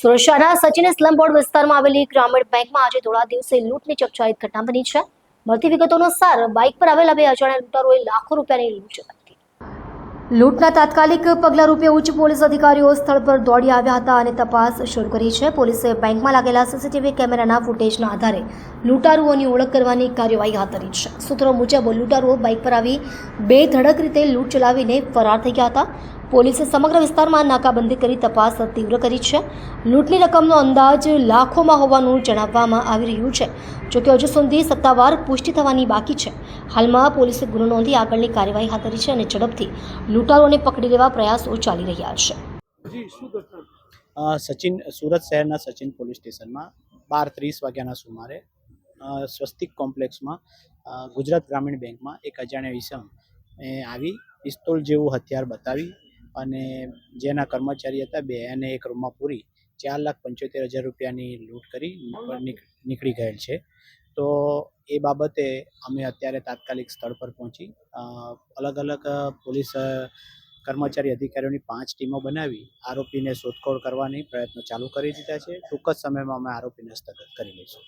સુરત શહેરના Sachin slum board વિસ્તારમાં આવેલી ગ્રામીણ બેંકમાં આજે થોડા દિવસે લૂંટની ચકચારિત ઘટના બની છે. મળતી વિગતો અનુસાર બાઇક પર આવેલા બે અજાણ્યા લૂંટારોએ લાખો રૂપિયાની લૂંટ ચલાવી. લૂંટના તાત્કાલિક પગલા રૂપે ઉચ્ચ પોલીસ અધિકારીઓ સ્થળ પર દોડી આવ્યા હતા અને તપાસ શરૂ કરી છે. પોલીસે બેંકમાં લાગેલા સીસીટીવી કેમેરાના ફૂટેજના આધારે લૂંટારુઓની ઓળખ કરવાની કાર્યવાહી હાથ ધરી છે. સૂત્રો મુજબ લૂંટારુઓ બાઇક પર આવી બેધડક રીતે લૂંટ ચલાવીને ફરાર થઈ ગયા હતા. પોલીસે સમગ્ર વિસ્તારમાં નાકાબંધી કરી તપાસ તીવ્ર કરી છે. લૂંટની રકમનો અંદાજ લાખોમાં હોવાનું જણાવવામાં આવી રહ્યું છે, જોકે હજુ સુધી સત્તાવાર પુષ્ટિ થવાની બાકી છે. હાલમાં પોલીસે ગુનો નોંધી આગળની કાર્યવાહી હાથ ધરી છે અને ઝડપથી લૂંટારોને પકડી લેવા પ્રયાસો ચાલી રહ્યા છે. સુરત શહેરના સચિન પોલીસ સ્ટેશનમાં 12:30 વાગ્યાના સુમારે સ્વસ્તિક કોમ્પ્લેક્સમાં ગુજરાત ગ્રામીણ બેંકમાં એક અજાણ્યા ઈસમ આવી પિસ્તોલ જેવું હથિયાર બતાવી અને જેના કર્મચારી હતા બે એને એક રૂમમાં પૂરી 4,75,000 રૂપિયાની લૂંટ કરી નીકળી ગયેલ છે. તો એ બાબતે અમે અત્યારે તાત્કાલિક સ્થળ પર પહોંચી અલગ અલગ પોલીસ કર્મચારી અધિકારીઓની 5 ટીમો બનાવી આરોપીને શોધખોળ કરવાની પ્રયત્નો ચાલુ કરી દીધા છે. ટૂંક જ સમયમાં અમે આરોપીને હસ્તગત કરી લઈશું.